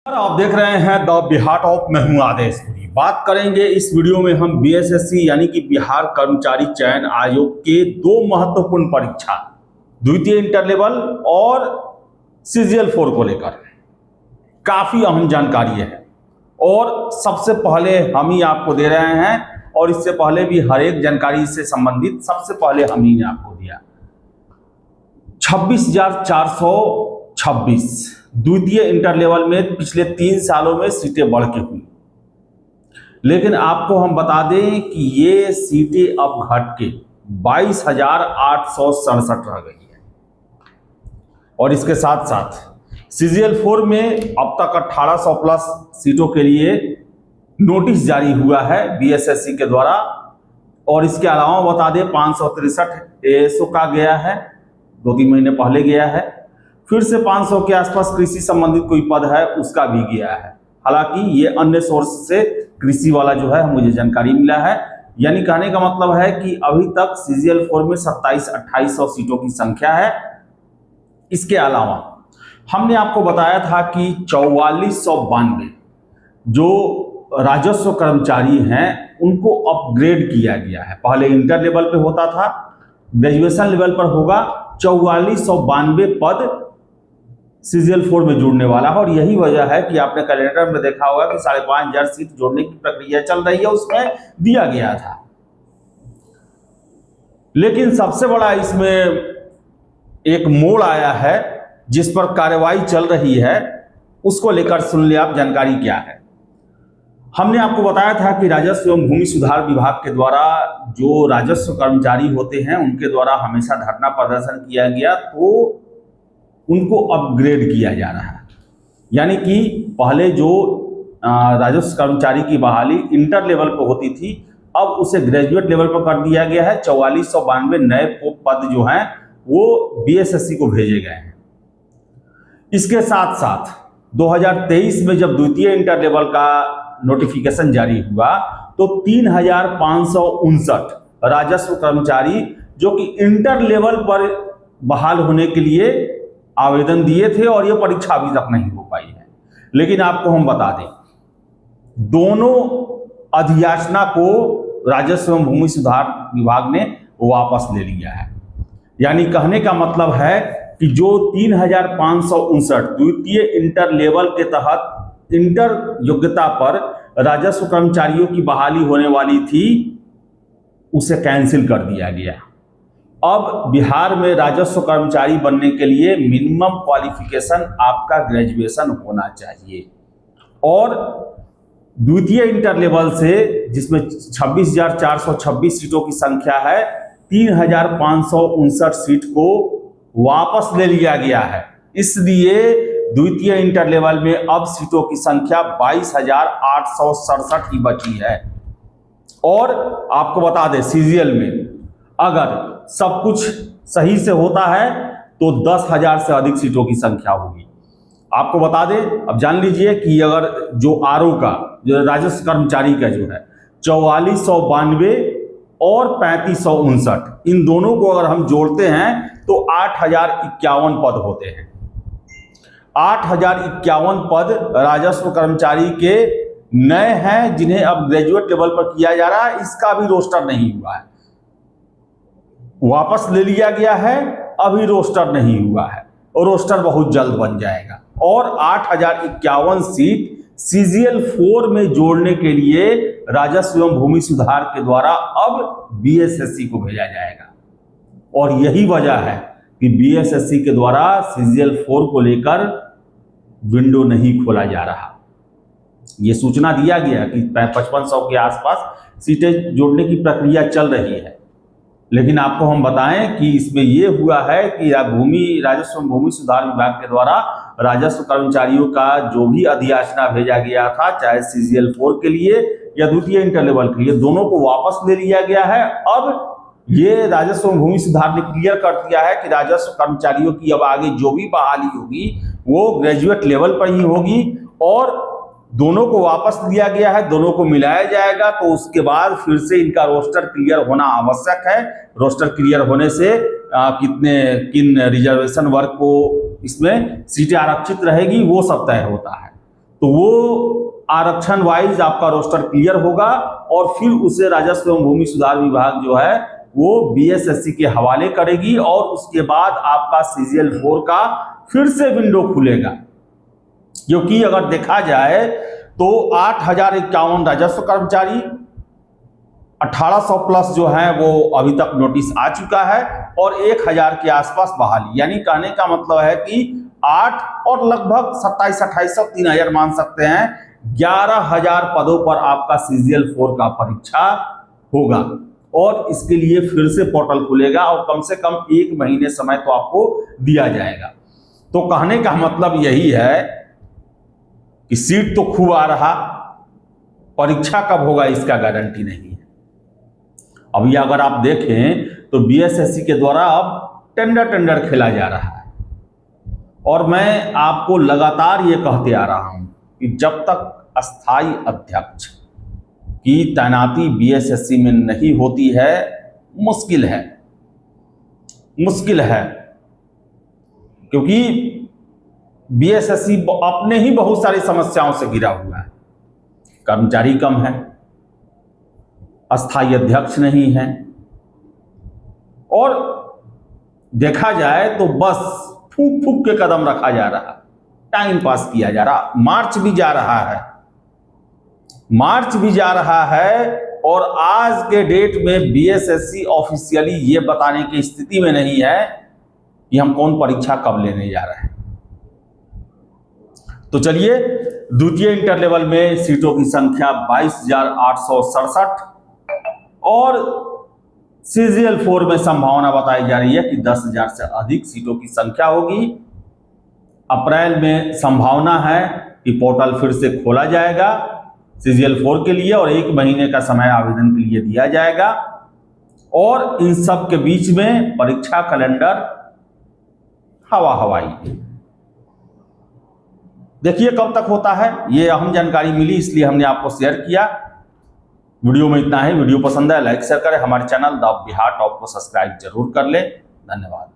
आप देख रहे हैं द बिहार टॉप। मैं हूं आदेश पुरी। बात करेंगे इस वीडियो में हम बीएसएससी यानी कि बिहार कर्मचारी चयन आयोग के दो महत्वपूर्ण परीक्षा द्वितीय इंटर लेवल और सीजीएल 4 को लेकर काफी अहम जानकारी है और सबसे पहले हम ही आपको दे रहे हैं और इससे पहले भी हर एक जानकारी से संबंधित सबसे पहले हम ही ने आपको दिया। 26,426 द्वितीय इंटर लेवल में पिछले 3 सालों में सीटें बढ़ के हुई, लेकिन आपको हम बता दें कि ये सीटें अब घट के 22,867 रह गई है। और इसके साथ साथ सीजीएल 4 में अब तक 1800 प्लस सीटों के लिए नोटिस जारी हुआ है बीएसएससी के द्वारा। और इसके अलावा बता दें 563 एएसओ का गया है, 2-3 महीने पहले गया है। फिर से 500 के आसपास कृषि संबंधित कोई पद है उसका भी गया है। हालांकि ये अन्य सोर्स से कृषि वाला जो है मुझे जानकारी मिला है। यानी कहने का मतलब है कि अभी तक सीजीएल 4 में 27-2800 सीटों की संख्या है। इसके अलावा हमने आपको बताया था कि 4492 जो राजस्व कर्मचारी हैं उनको अपग्रेड किया गया है। पहले इंटर लेवल पे होता था, ग्रेजुएशन लेवल पर होगा। 4492 पद सीजीएल 4 में जुड़ने वाला है और यही वजह है कि आपने कैलेंडर में देखा होगा कि 5,500 सीट जोड़ने की प्रक्रिया चल रही है, उसमें दिया गया था। लेकिन सबसे बड़ा इसमें एक मोड़ आया है जिस पर कार्रवाई चल रही है, उसको लेकर सुन ले आप जानकारी क्या है। हमने आपको बताया था कि राजस्व एवं भूमि सुधार विभाग के द्वारा जो राजस्व कर्मचारी होते हैं उनके द्वारा हमेशा धरना प्रदर्शन किया गया, तो उनको अपग्रेड किया जा रहा है। यानी कि पहले जो राजस्व कर्मचारी की बहाली इंटर लेवल पर होती थी, अब उसे ग्रेजुएट लेवल पर कर दिया गया है। 4492 नए पद जो हैं वो बीएसएससी को भेजे गए हैं। इसके साथ साथ 2023 में जब द्वितीय इंटर लेवल का नोटिफिकेशन जारी हुआ तो 3,559 राजस्व कर्मचारी जो कि इंटर लेवल पर बहाल होने के लिए आवेदन दिए थे और ये परीक्षा अभी तक नहीं हो पाई है। लेकिन आपको हम बता दें, दोनों अधियाचना को राजस्व एवं भूमि सुधार विभाग ने वापस ले लिया है। यानी कहने का मतलब है कि जो 3,559 द्वितीय इंटर लेवल के तहत इंटर योग्यता पर राजस्व कर्मचारियों की बहाली होने वाली थी, उसे कैंसिल कर दिया गया। अब बिहार में राजस्व कर्मचारी बनने के लिए मिनिमम क्वालिफिकेशन आपका ग्रेजुएशन होना चाहिए। और द्वितीय इंटर लेवल से जिसमें 26,426 सीटों की संख्या है, 3,559 सीट को वापस ले लिया गया है। इसलिए द्वितीय इंटर लेवल में अब सीटों की संख्या 22,867 ही बची है। और आपको बता दें सीजीएल में अगर सब कुछ सही से होता है तो 10,000 से अधिक सीटों की संख्या होगी। आपको बता दें, अब जान लीजिए कि अगर जो आरओ का जो राजस्व कर्मचारी का जो है 4492 और 3559, इन दोनों को अगर हम जोड़ते हैं तो 8,051 पद होते हैं। 8,051 पद राजस्व कर्मचारी के नए हैं जिन्हें अब ग्रेजुएट लेवल पर किया जा रहा है। इसका भी रोस्टर नहीं हुआ है, वापस ले लिया गया है, अभी रोस्टर नहीं हुआ है और रोस्टर बहुत जल्द बन जाएगा। और 8,051 सीट सीजीएल 4 में जोड़ने के लिए राजस्व एवं भूमि सुधार के द्वारा अब बीएसएससी को भेजा जाएगा। और यही वजह है कि बीएसएससी के द्वारा सीजीएल 4 को लेकर विंडो नहीं खोला जा रहा। यह सूचना दिया गया कि 5500 के आसपास सीटें जोड़ने की प्रक्रिया चल रही है। लेकिन आपको हम बताएं कि इसमें यह हुआ है कि राजस्व भूमि सुधार विभाग के द्वारा राजस्व कर्मचारियों का जो भी अधियाचना भेजा गया था, चाहे सीजीएल 4 के लिए या द्वितीय इंटर लेवल के लिए, दोनों को वापस ले लिया गया है। अब ये राजस्व भूमि सुधार ने क्लियर कर दिया है कि राजस्व कर्मचारियों की अब आगे जो भी बहाली होगी वो ग्रेजुएट लेवल पर ही होगी और दोनों को वापस लिया गया है, दोनों को मिलाया जाएगा। तो उसके बाद फिर से इनका रोस्टर क्लियर होना आवश्यक है। रोस्टर क्लियर होने से किन रिजर्वेशन वर्ग को इसमें सीटें आरक्षित रहेगी वो सब तय होता है। तो वो आरक्षण वाइज आपका रोस्टर क्लियर होगा और फिर उसे राजस्व एवं भूमि सुधार विभाग जो है वो बीएसएससी के हवाले करेगी और उसके बाद आपका सीजीएल 4 का फिर से विंडो खुलेगा। क्योंकि अगर देखा जाए तो 8051 राजस्व कर्मचारी, 1800 प्लस जो है वो अभी तक नोटिस आ चुका है और 1000 के आसपास बहाली, यानी कहने का मतलब है कि 8 और लगभग 2700-2800 3000 मान सकते हैं, 11000 पदों पर आपका सीजीएल 4 का परीक्षा होगा और इसके लिए फिर से पोर्टल खुलेगा और कम से कम 1 महीने समय तो आपको दिया जाएगा। तो कहने का मतलब यही है कि सीट तो खूब आ रहा, परीक्षा कब होगा इसका गारंटी नहीं है। अभी अगर आप देखें तो बीएसएससी के द्वारा अब टेंडर खेला जा रहा है और मैं आपको लगातार ये कहते आ रहा हूं कि जब तक अस्थाई अध्यक्ष की तैनाती बीएसएससी में नहीं होती है, मुश्किल है, क्योंकि बीएसएससी अपने ही बहुत सारी समस्याओं से घिरा हुआ है। कर्मचारी कम है, अस्थाई अध्यक्ष नहीं है और देखा जाए तो बस फूक के कदम रखा जा रहा, टाइम पास किया जा रहा। मार्च भी जा रहा है और आज के डेट में बीएसएससी ऑफिशियली ये बताने की स्थिति में नहीं है कि हम कौन परीक्षा कब लेने जा रहे हैं। तो चलिए, द्वितीय इंटर लेवल में सीटों की संख्या 22,867 और सीजीएल 4 में संभावना बताई जा रही है कि 10,000 से अधिक सीटों की संख्या होगी। अप्रैल में संभावना है कि पोर्टल फिर से खोला जाएगा सीजीएल 4 के लिए और 1 महीने का समय आवेदन के लिए दिया जाएगा और इन सब के बीच में परीक्षा कैलेंडर हवाई। देखिए कब तक होता है, ये अहम जानकारी मिली इसलिए हमने आपको शेयर किया। वीडियो में इतना ही। वीडियो पसंद है लाइक शेयर करें, हमारे चैनल द बिहार टॉप को सब्सक्राइब जरूर कर ले। धन्यवाद।